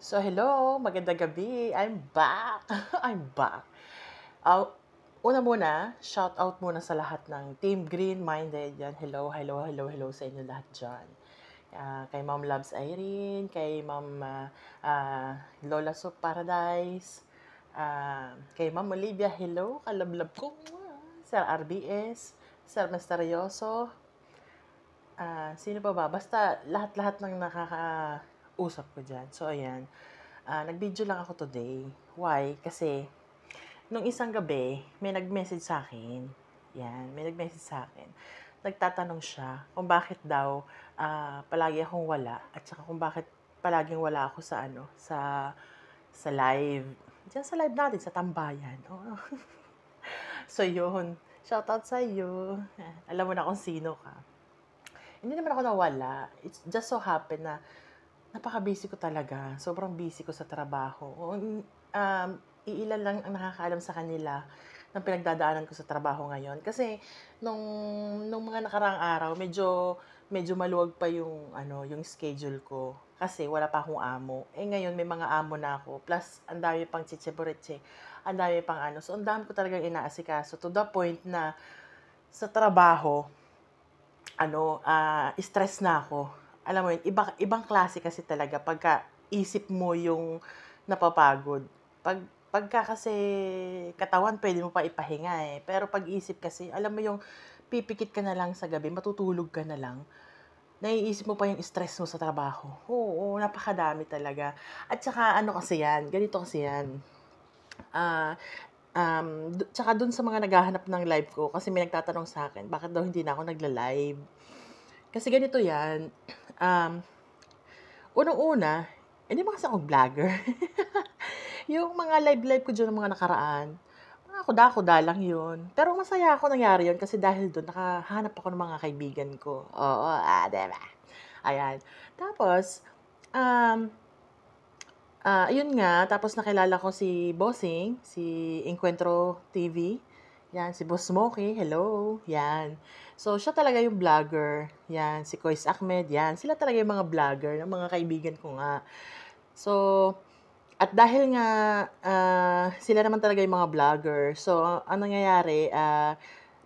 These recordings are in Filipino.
So, hello, magandang gabi. I'm back. I'm back. Uh, una muna, shout out muna sa lahat ng Team Green Minded. Yan, hello, hello, hello, hello sa inyo lahat dyan. Kay Ma'am Loves Irene, kay Ma'am Lola Soup Paradise, kay Ma'am Olivia, hello, kalablab ko. Sir RBS, Sir Misterioso, sino pa ba? Basta lahat-lahat ng nakakausap ko dyan. So, ayan. Nag-video lang ako today. Why? Kasi, nung isang gabi, may nag-message sa akin. Yan, may nag-message sa akin. Nagtatanong siya kung bakit daw palagi akong wala at saka kung bakit palaging wala ako sa sa live. Diyan sa live natin, sa tambayan. Oo. So, yun. Shoutout sa iyo. Alam mo na kung sino ka. Hindi naman ako nawala. It's just so happen na napaka-busy ko talaga. Sobrang busy ko sa trabaho. Iilan lang ang nakakaalam sa kanila ng pinagdadaanan ko sa trabaho ngayon. Kasi nung mga nakaraang araw, medyo maluwag pa yung yung schedule ko kasi wala pa akong amo. Ngayon may mga amo na ako. Plus ang dami pang chichebureche. Ang dami pang ano. So ang dami ko talagang inaasikaso to the point na sa trabaho stress na ako. Alam mo yun, ibang klase kasi talaga pagka isip mo yung napapagod. Pagka kasi katawan, pwede mo pa ipahinga eh. Pero pag isip kasi, alam mo yung pipikit ka na lang sa gabi, matutulog ka na lang, naiisip mo pa yung stress mo sa trabaho. Oo, napakadami talaga. At saka ano kasi yan, ganito kasi yan. Tsaka dun sa mga naghahanap ng live ko, kasi may nagtatanong sa akin, bakit daw hindi na ako nagla-live? Kasi ganito yan, um, unang-una, hindi ba kasi ako vlogger? Yung mga live-live ko dyan ng mga nakaraan, mga kuda-kuda lang yun. Pero masaya ako nangyari yun kasi dahil doon nakahanap ako ng mga kaibigan ko. Oo, diba? Ayan. Tapos, um, ayun nga, tapos nakilala ko si Bossing, si Encuentro TV. Yan, si Boss Smokey, hello. Yan. So, siya talaga yung vlogger. Yan, si Kois Ahmed, yan. Sila talaga yung mga vlogger, ng mga kaibigan ko nga. So, at dahil nga sila naman talaga yung mga vlogger, so, ang nangyayari,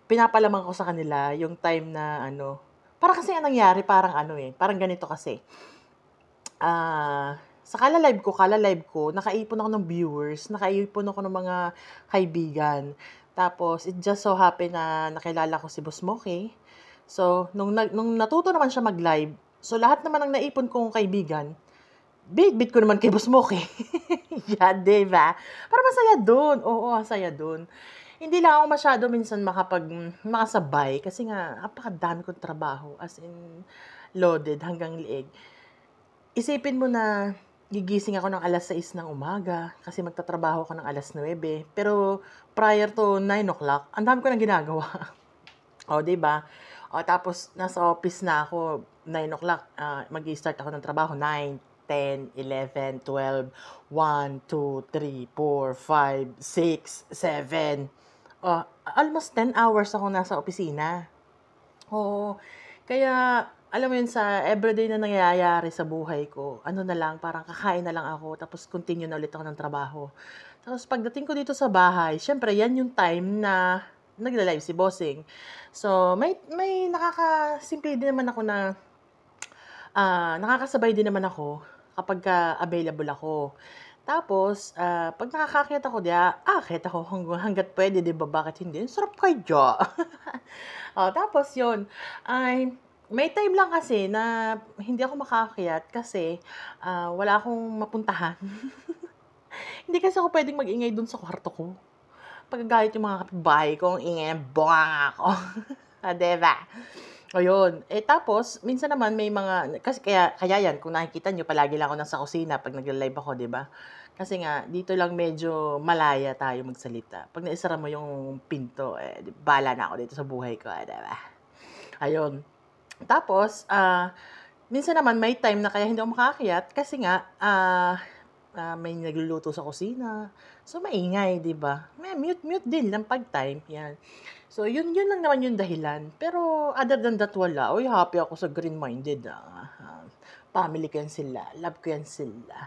pinapalamang ko sa kanila yung time na para kasi ang nangyari, parang parang ganito kasi sa kala-live ko, nakaipon ako ng viewers, nakaipon ako ng mga kaibigan. Tapos, it just so happen na nakilala ko si Boss Moki. So, nung natuto naman siya mag-live, so lahat naman ng naipon kong kaibigan, bit ko naman kay Boss Moki. Yan, diba? Para masaya dun. Oo, masaya dun. Hindi lang ako masyado minsan makasabay kasi nga, napakadami kong trabaho. As in, loaded hanggang liig. Isipin mo na gigising ako ng 6:00 ng umaga kasi magtatrabaho ako ng 9:00. Pero prior to 9 o'clock, ang dami ko nang ginagawa. O, 'di ba? O, tapos nasa office na ako 9 o'clock, mag-i-start ako ng trabaho 9, 10, 11, 12, 1, 2, 3, 4, 5, 6, 7. Almost 10 hours ako nasa opisina. Oo. Kaya, alam mo yun, sa everyday na nangyayari sa buhay ko, ano na lang, parang kakain na lang ako, tapos continue na ulit ako ng trabaho. Tapos pagdating ko dito sa bahay, syempre, yan yung time na nagla-live si Bossing. So, may nakakasimple din naman ako na, nakakasabay din naman ako kapag available ako. Tapos, pag nakakakyat ako, aakyat ako hanggat pwede, di ba? Bakit hindi? Sarap kaya. Tapos yun, ay may time lang kasi na hindi ako makaakyat kasi, wala akong mapuntahan. Hindi kasi ako puwedeng mag-ingay dun sa kwarto ko. Magagalit yung mga kapitbahay ko, ang ingay ng bunganga ko. 'Di ba? Ayun. Tapos minsan naman may mga kasi kaya kaya yan kung nakikita niyo palagi lang ako nasa kusina 'pag nagla-live ako, 'di ba? Kasi nga dito lang medyo malaya tayo magsalita. 'Pag naisara mo yung pinto, bahala na ako dito sa buhay ko, 'di ba? Ayun. Tapos, minsan naman may time na kaya hindi ako makaakyat kasi nga, may nagluluto sa kusina. So, maingay, 'di ba? May mute-mute din ng pag-time, 'yan. So, yun lang naman yung dahilan. Pero other than that, wala. Uy, happy ako sa green-minded, Family ko yan sila. Love ko yan sila.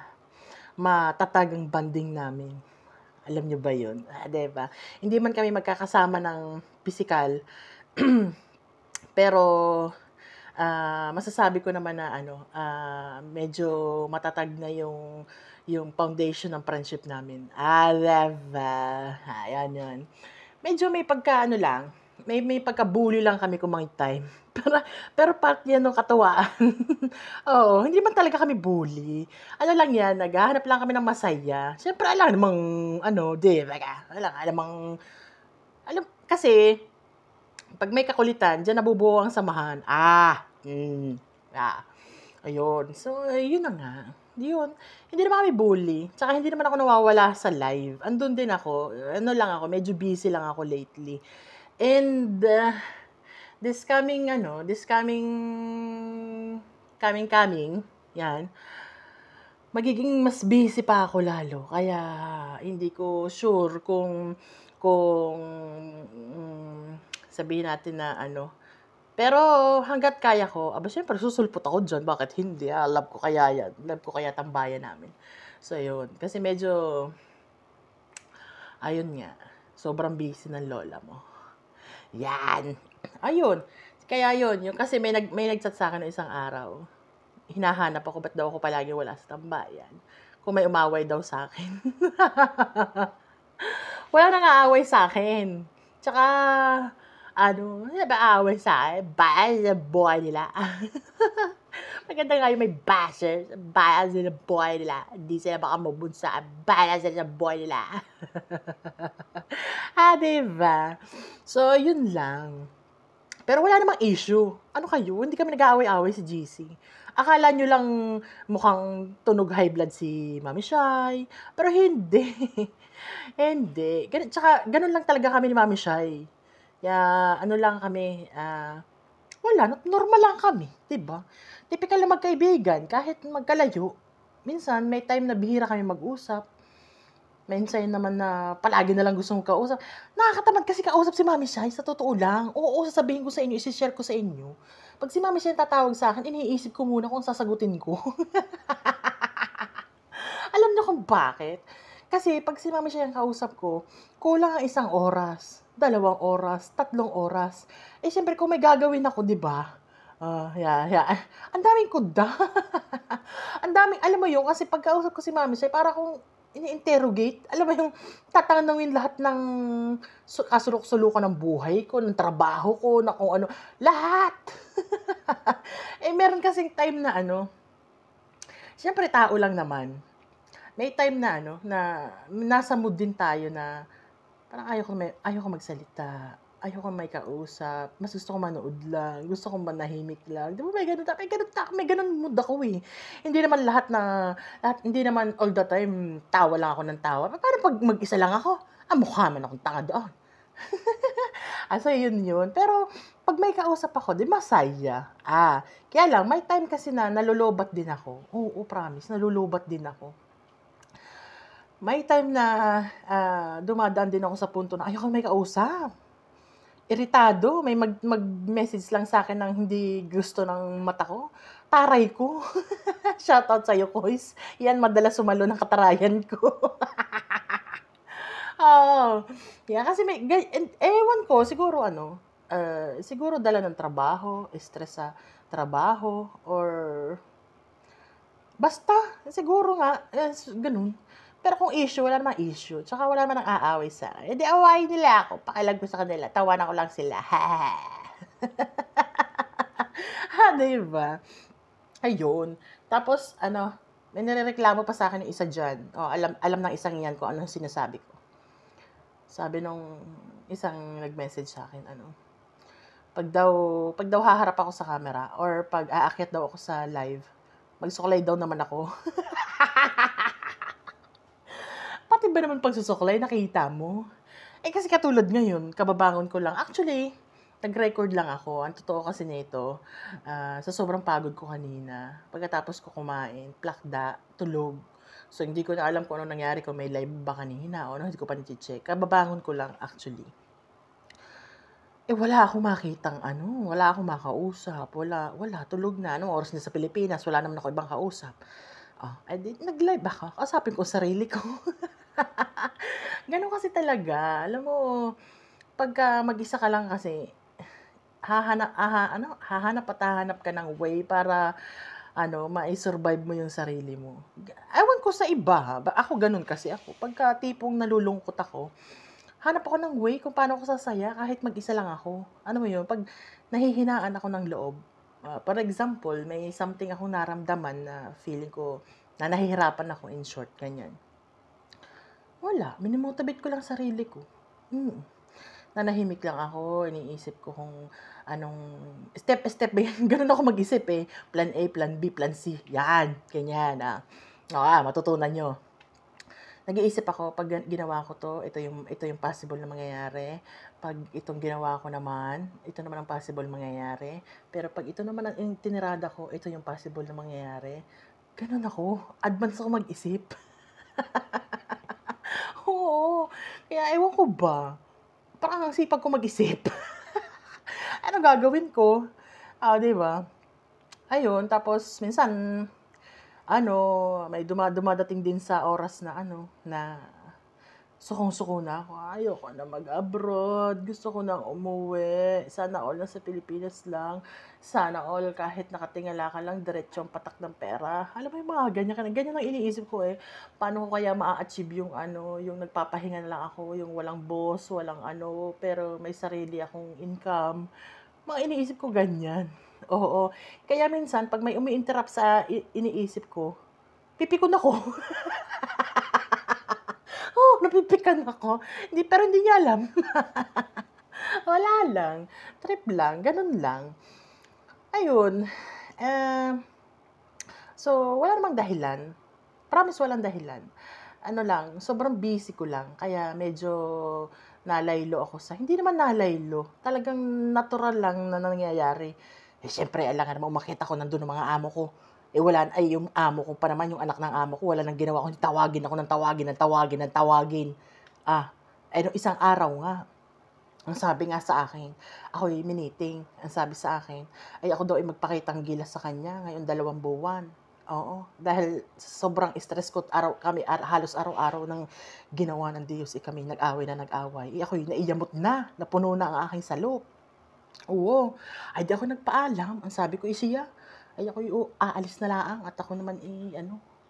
matatag ang bonding namin. Alam niyo ba yun? 'Di ba? Hindi man kami magkakasama ng pisikal, pero masasabi ko naman na ano, medyo matatag na yung foundation ng friendship namin. 'Di ba? Ayan yun. Medyo may pagka-ano lang, may pagka-bully lang kami kung may time. Pero pero part 'yan ng katawaan. Oo, hindi man talaga kami bully. Ano lang 'yan, naghahanap lang kami ng masaya. Siyempre alam namang ano, 'di ba, alam namang kasi 'pag may kakulitan, diyan nabubuo ang samahan. Ah, ayun. So, yun na nga. Yun, hindi naman kami bully, tsaka hindi naman ako nawawala sa live. Andun din ako, ano lang ako, medyo busy lang ako lately. And, this coming, 'yan, magiging mas busy pa ako lalo. Kaya hindi ko sure kung sabihin natin na ano, pero hangga't kaya ko, siyempre susulpot ako diyan, bakit hindi, love ko kaya 'yan, love ko kaya tambayan namin. So yun, kasi medyo ayun nga, sobrang busy ng lola mo. 'Yan, ayun. Kaya yun, yung kasi may nag-chat sa'kin nung isang araw, hinahanap ako ba't daw ako palaging wala sa tambayan, kung may umaway daw sa'kin. Wala nang aaway sa'kin. Tsaka ano, sino ba aaway sa'kin? Bahala sa buhay nila. Maganda nga yung may bashers, bahala sila sa buhay nila. Hindi sila baka move-on sa'kin, bahala sila sa buhay nila. 'Di ba? So, yun lang. Pero wala namang issue. Ano kayo, hindi kami nag-aaway-away sa GC. Akala nyo lang mukhang tunog high blood si Mami Shai, pero hindi. Hindi. Tsaka ganun lang talaga kami ni Mami Shai. Kaya ano lang kami, wala, normal lang kami, 'di ba? Tipikal na magkaibigan kahit magkalayo. Minsan may time na bihira kami mag-usap. Minsan naman na palagi na lang gusto kong kausap. Nakakatamad kasi kausap si Mami Shai, sa totoo lang. Oo, sasabihin ko sa inyo, isi-share ko sa inyo. Pag si Mami Shai tatawag sa akin, iniisip ko muna kung sasagutin ko. Alam niyo kung bakit? Kasi pag si Mami Shai ang kausap ko, kulang ang 1 oras, 2 oras, 3 oras. Siyempre kung may gagawin ako, 'di ba? Ang daming kuda. Ang daming, alam mo yun, kasi pagkausap ko si Mami Shai, para kung ini-interrogate, alam mo yung tatanungin lahat ng kasulok-sulukan ng buhay ko, ng trabaho ko, na kung ano, lahat. Meron kasing time na ano, siyempre tao lang naman. May time na ano, na nasa mood din tayo na parang ayoko magsalita, ayoko may kausap, mas gusto ko manood lang, gusto kong manahimik lang. 'Di ba may ganun mood ako, eh. Hindi naman hindi naman all the time tawa lang ako ng tawa. Paano 'pag mag-isa lang ako? Mukha man akong tanga doon. So yun. Pero 'pag may kausap ako, 'di masaya. Kaya lang may time kasi na nalolobat din ako. Oo, promise, nalolobat din ako. May time na, dumadaan din ako sa punto na ayoko may kausap. Iritado, may mag-message lang sa'kin ng hindi gusto ng mata ko, taray ko. Shoutout sa'yo, Kois. Yan madalas sumalo ng katarayan ko. Oo. Kasi ewan ko, siguro ano, siguro dala ng trabaho, stress sa trabaho, or basta, siguro nga, ganun. Pero kung issue, wala namang issue. Tsaka wala naman ang aaway sa akin. Di awayin nila ako. Pakialam ko sa kanila. Tawanan ko lang sila. Diba? Ayun. Tapos, ano, may nirereklamo pa sa akin yung isa dyan. Alam ng isang yan kung anong sinasabi ko. Sabi nung isang nag-message sa akin, pag daw haharap ako sa camera, or pag aakyat daw ako sa live, magsuklay daw naman ako. Pati ba naman pagsusuklay, nakita mo? Kasi katulad ngayon, kababangon ko lang. Actually, nag-record lang ako. Ang totoo kasi nito, sa sobrang pagod ko kanina, pagkatapos ko kumain, plakda, tulog. So, hindi ko na alam kung ano nangyari, kung may live ba kanina o hindi ko pa ni-check. Kababangon ko lang actually. Wala akong makitang wala akong makausap. Wala, tulog na. Anong oras na sa Pilipinas? Wala naman ako ibang kausap. Di nag-live ako, kausapin ko sarili ko. Gano'n kasi talaga, alam mo, pagka mag-isa ka lang kasi, hahanap at hahanap ka ng way para mai-survive mo yung sarili mo. Ewan ko sa iba ha, ako gano'n kasi ako, pagka tipong nalulungkot ako, hanap ako ng way kung paano ako sasaya kahit mag-isa lang ako. Ano mo yun, 'pag nahihinaan ako ng loob, for example, may something akong naramdaman na feeling ko na nahihirapan ako, in short, ganyan. Wala, minimotivate ko lang sarili ko. Nanahimik lang ako, iniisip ko kung anong step-step ba yan, gano'n ako mag-isip, eh. Plan A, plan B, plan C, yan, ganyan, matutunan niyo. Nag-iisip ako 'pag ginawa ko 'to, ito yung possible na mangyayari. 'Pag itong ginawa ko naman, ito naman ang possible mangyayari. Pero 'pag ito naman ang tinirada ko, ito yung possible na mangyayari. Gano'n ako, advance ako mag-isip. Oo, kaya ewan ko ba, parang ang sipag ko mag-isip. Ano gagawin ko? 'Di ba? Ayun, tapos minsan may dumadating din sa oras na na sukong-suko na ako. Ayoko na mag-abroad, gusto ko nang umuwi. Sana all nasa Pilipinas lang. Sana all kahit nakatingala ka lang, diretsong patak ng pera. Alam mo yung mga ganyan ang iniisip ko, eh. Paano ko kaya maa-achieve yung yung nagpapahinga na lang ako, yung walang boss, walang pero may sarili akong income. Mga iniisip ko ganyan. Oo. Kaya minsan 'pag may umi-interrupt sa iniisip ko, pipikon ako. Napipikan ako. Pero hindi niya alam. Wala lang, trip lang, gano'n lang. Ayun, eh, so wala namang dahilan. Promise walang dahilan. Ano lang, sobrang busy ko lang kaya medyo nalaylo ako hindi naman nalaylo, talagang natural lang na nangyayari. Siyempre alangan namang makita ko nandun ang mga amo ko. Yung amo ko pa naman, yung anak ng amo ko, wala nang ginawa kundi tawagin ako ng tawagin, ng tawagin, ng tawagin. Nung isang araw nga, ang sabi nga sa akin, ako'y miniting. Ang sabi sa akin, ay ako daw ay magpakitang gilas sa kanya ngayon 2 buwan. Oo, dahil sobrang stress ko halos araw-araw ng ginawa ng Diyos, kami nag-away na nag-away. Ako'y naiyamot na, napuno na ang aking salop. Oo, ay di ako nagpaalam. Ang sabi ko, siya, ay ako'y aalis na laang at ako naman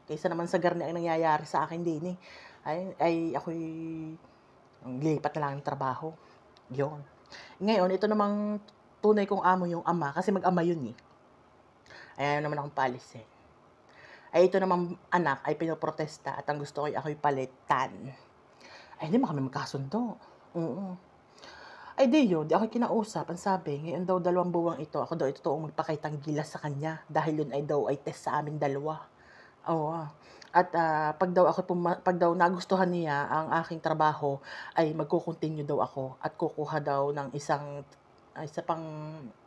kaysa naman sa garni ang nangyayari sa akin din, ay ako'y lipat na lang ng trabaho. Yun. Ngayon, ito namang tunay kong amo yung ama, kasi mag-ama yun, eh. Ayaw naman akong paalisin. Ay ito namang anak ay pinoprotesta at ang gusto ko ay ako'y palitan. Ay hindi mo kami magkasundo. Ay di ako'y kinausap. Ang sabi, ngayon daw 2 buwang ito, ako daw totoong magpakitang gilas sa kanya dahil yun ay test sa aming dalawa. Oo. At pag daw nagustuhan niya ang aking trabaho, ay magko-continue daw ako at kukuha daw ng isa pang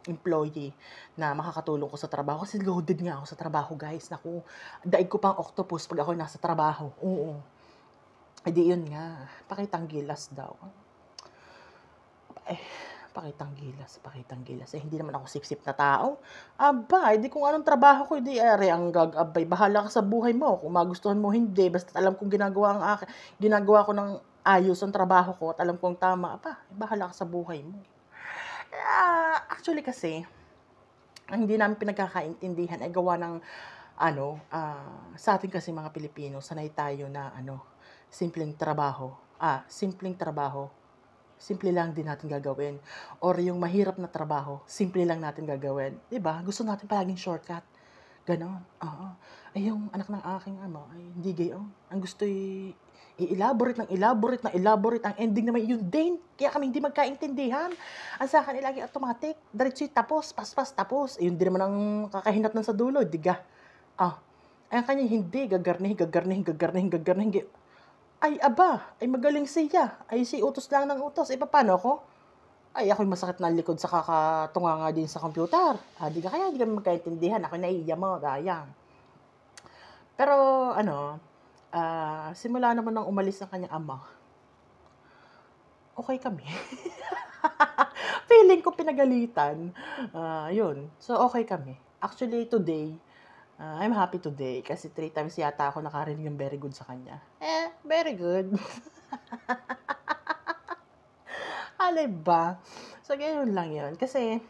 employee na makakatulong ko sa trabaho. Kasi loaded nga ako sa trabaho, guys. Naku, daig ko pang octopus pag ako nasa trabaho. Oo. Di yun nga, pakitang gilas daw. Pakitang gilas. Hindi naman ako sipsip na tao. Di kung anong trabaho ko, ang gagabay. Bahala ka sa buhay mo. Kung magustuhan mo, hindi. Basta alam kong ginagawa ko ng ayos ang trabaho ko at alam kong tama, bahala ka sa buhay mo. Actually kasi, ang hindi namin pinagkakaintindihan ay gawa ng, sa atin kasi mga Pilipino, sanay tayo na, simpleng trabaho. Simple lang din natin gagawin. Or yung mahirap na trabaho, simple lang natin gagawin. 'Di ba? Gusto natin palaging shortcut. Ganon. Oo. Ay, yung anak ng aking ama, ay hindi gayon. Ang gusto i-elaborate ng elaborate. Ang ending naman yun din. Kaya kami hindi magkaintindihan. Ang sa akin, lagi automatic. Diretso tapos, paspas, tapos. Yun din naman ang kakahinat ng sa dulo, diga. Ay, ang kanya hindi. Gagarnihin. Ay ay magaling siya. Ay si utos lang ng utos. Paano ako? Ay ako'y masakit na likod sa kakatunganga din sa computer. Di kami magkaintindihan. Ako'y naiiya mo, dayang. Pero simula naman nang umalis ang kanyang ama, okay kami. Feeling ko pinagalitan. Yun. So okay kami. Actually today, I'm happy today kasi 3 times yata ako nakarinig ng very good sa kanya. Very good. Alay ba? So, ganyan lang yun. Kasi,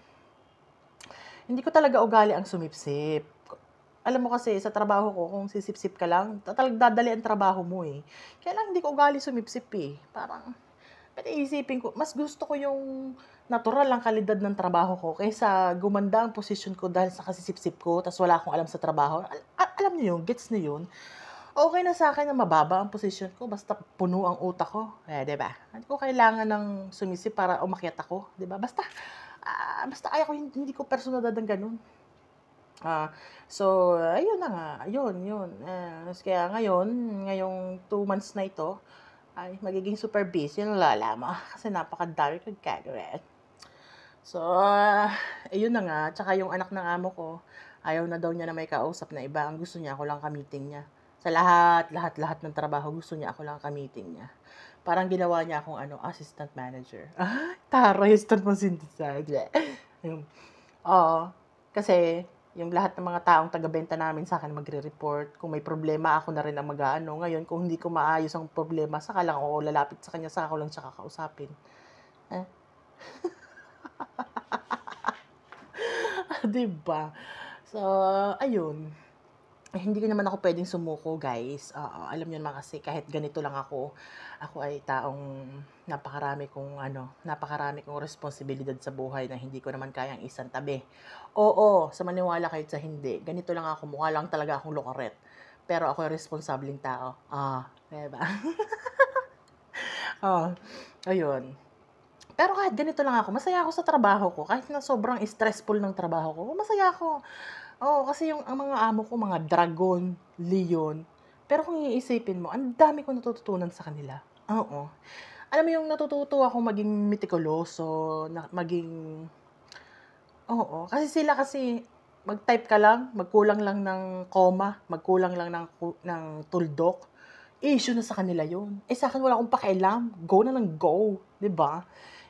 hindi ko talaga ugali ang sumipsip. Alam mo kasi, sa trabaho ko, kung sisipsip ka lang, talagang dadali ang trabaho mo eh. Kaya lang hindi ko ugali sumipsip eh. Parang, pero iisipin ko, mas gusto ko yung natural ang kalidad ng trabaho ko kaysa gumanda ang posisyon ko dahil sa kasisipsip ko, tapos wala akong alam sa trabaho. Alam niyo yun, gets niyo yun? Okay na sa akin na mababa ang posisyon ko, basta puno ang utak ko. Di ba? Hindi ko kailangan ng sumisip para umakyat ako. Di ba? Basta kaya ko, hindi ko personalidad ng ganun. So, ayun na nga. Yun. Kaya ngayong 2 months na ito, ay magiging super busy yung lola mo. Kasi napakadami kong gagawin. So, ayun na nga. Tsaka yung anak ng amo ko, ayaw na daw niya na may kausap na iba. Ang gusto niya, ako lang ka-meeting niya. Sa lahat ng trabaho, gusto niya ako lang ka-meeting niya. Parang ginawa niya akong assistant manager. Tara, assistant mo synthesizer. Oo. Kasi, yung lahat ng mga taong taga-benta namin sa akin magre-report. Kung may problema, ako na rin ang mag-aano. Ngayon, kung hindi ko maayos ang problema, saka lang ako lalapit sa kanya, saka ko lang siya kakausapin. Diba? So, ayun. Hindi ko naman ako pwedeng sumuko, guys. Alam niyo naman kasi kahit ganito lang ako ay taong napakarami kong responsibilidad sa buhay na hindi ko naman kayang isang tabi. Oo, sa maniwala kayo sa hindi. Ganito lang ako, mukha lang talaga akong lokaret. Pero ako ay responsableng tao. Diba? Ayun. Pero kahit ganito lang ako, masaya ako sa trabaho ko. Kahit na sobrang stressful ng trabaho ko, masaya ako. Kasi ang mga amo ko, mga dragon, leon. Pero kung iisipin mo, ang dami ko natututunan sa kanila. Oo. Alam mo yung natututo ako maging meticuloso, kasi sila mag-type ka lang, magkulang lang ng comma, magkulang lang ng tuldok, issue na sa kanila yun. Sa akin wala akong pakialam, go na ng go, 'di ba?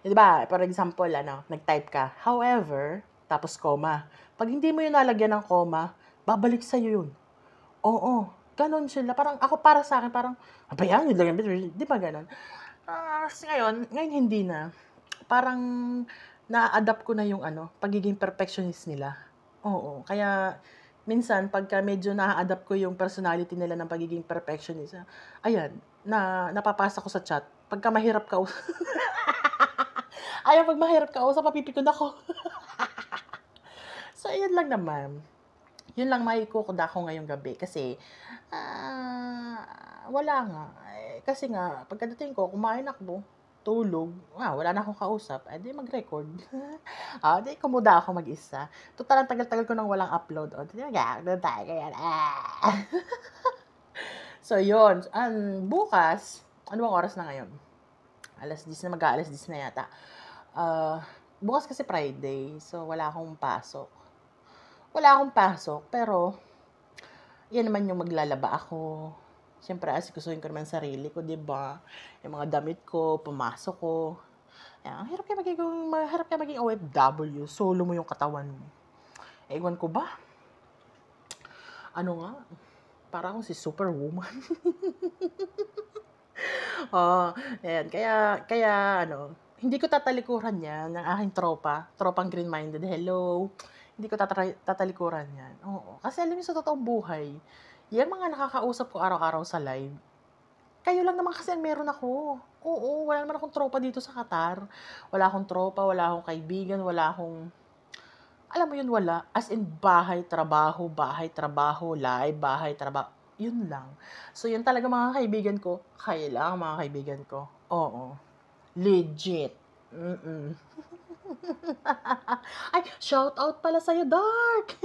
Di ba? For example, nag-type ka, however, tapos comma. Pag hindi mo yun nalagyan ng comma, babalik sa'yo yun. Oo, ganon sila. Parang ako para sa akin, parang, abayan, di ba ganon? Kasi ngayon hindi na. Parang na-adapt ko na yung pagiging perfectionist nila. Oo, kaya minsan pagka medyo na-adapt ko yung personality nila ng pagiging perfectionist, ayan, napapasa ko sa chat. Pagka mahirap ka, pag mahirap ka, mapipikon ako. So, ayun lang naman. Yun lang maikukuda ko ngayong gabi kasi wala nga. Kasi nga, pagkadating ko, kumain ako, tulog, wala na akong kausap, di mag-record. Di kumuda ako mag-isa. Total, ang tagal-tagal ko nang walang upload. Di mag-upload tayo kaya. So, yun. Bukas, ano bang oras na ngayon? Alas 10 na, mag-aalas 10 na yata. Bukas kasi Friday, so wala akong pasok. Pero yan naman yung maglalaba ako. Siyempre, asikasuhin ko naman sarili ko, di ba? Yung mga damit ko, pumasok ko. Ang hirap kaya maging OFW. Solo mo yung katawan mo. Ewan ko ba? Ano nga? Para akong si Superwoman. Ayan. Kaya, hindi ko tatalikuran yan ng aking tropang green-minded. Hello. Hindi ko tatalikuran yan. Oo. Kasi alam niyo sa totoong buhay, yung mga nakakausap ko araw-araw sa live, kayo lang naman kasi ang meron ako. Oo, wala naman akong tropa dito sa Qatar. Wala akong tropa, wala akong kaibigan, wala akong, alam mo yun, wala. As in, bahay, trabaho, live, bahay, trabaho. Yun lang. So, yun talaga mga kaibigan ko. Kayo lang, mga kaibigan ko. Oo. Legit. Ay, shout out pala sa'yo, Dark!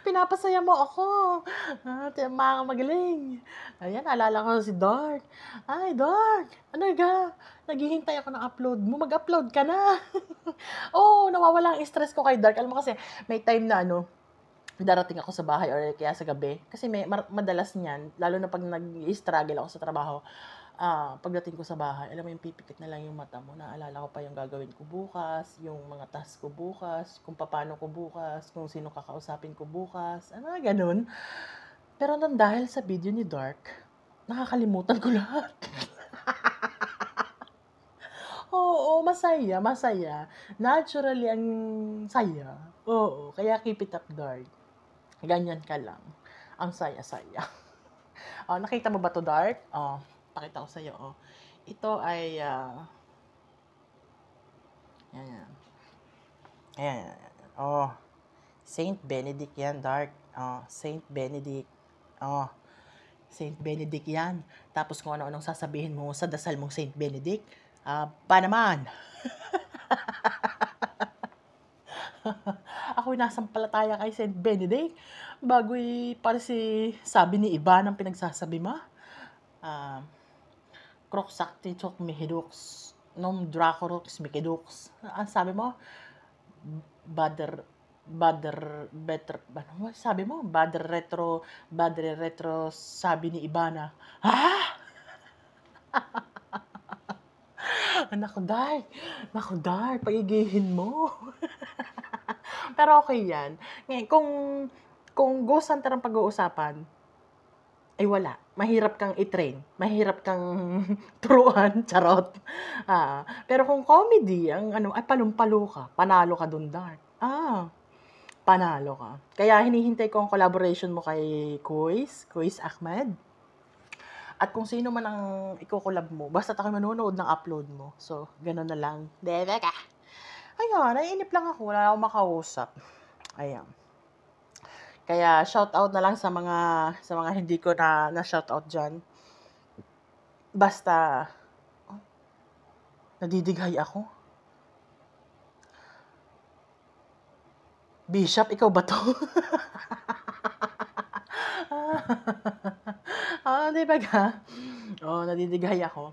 Pinapasaya mo ako. Mga magaling. Ayan, alala ko si Dark. Ay, Dark! Ano ga? Naghihintay ako ng upload mo. Mag-upload ka na. Nawawala ang stress ko kay Dark. Alam mo kasi, may time na darating ako sa bahay or kaya sa gabi. Kasi madalas niyan, lalo na pag nag-struggle ako sa trabaho, pagdating ko sa bahay, alam mo yung pipikit na lang yung mata mo, naalala ko pa yung gagawin ko bukas, yung mga task ko bukas, kung paano ko bukas, kung sino kakausapin ko bukas, ganun. Pero nang dahil sa video ni Dark, nakakalimutan ko lahat. Oo, masaya, masaya. Naturally, ang saya. Oo, kaya keep it up, Dark. Ganyan ka lang. Ang saya-saya. Nakita mo ba to, Dark? Pakita ko sa'yo. Ito ay, yan. Ayan. Saint Benedict yan, Dark. Saint Benedict. Saint Benedict yan. Tapos kung ano-anong sasabihin mo sa dasal mong Saint Benedict, pa naman. Ako'y nasampalataya kay Saint Benedict. Bago'y para si sabi ni iba ng pinagsasabi mo. Kroksakti chok mihidux. Nom drakorux mikidux. Ang sabi mo? Sabi mo? Bader retro, sabi ni Ibana. Naku, Dark, paigihin mo. Pero okay yan. Ngayon, kung Ghost Hunter ang pag-uusapan, ay wala. Mahirap kang i-train. Mahirap kang turuan. Charot. Pero kung comedy, ay palumpalo ka. Panalo ka dun, Dark. Panalo ka. Kaya hinihintay ko ang collaboration mo kay Kuis Ahmed. At kung sino man ang iko-collab mo, basta ako manonood ng upload mo. So, gano'n na lang. Bebe ka. Ayun, naiinip lang ako. Wala akong makausap. Ayan. Kaya, shout out na lang sa mga hindi ko na shout out dyan. Basta, nadidighay ako. Bishop, ikaw ba to? Di ba ka? Nadidighay ako.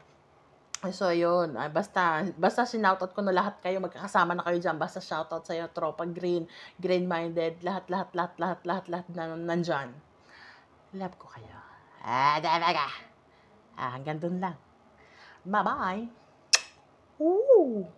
So, yun. Basta sinoutout ko na lahat kayo. Magkakasama na kayo dyan. Basta shoutout sa'yo, tropa green-minded, lahat na nandyan. Love ko kayo. Hanggang dun lang. Bye-bye. Ooh.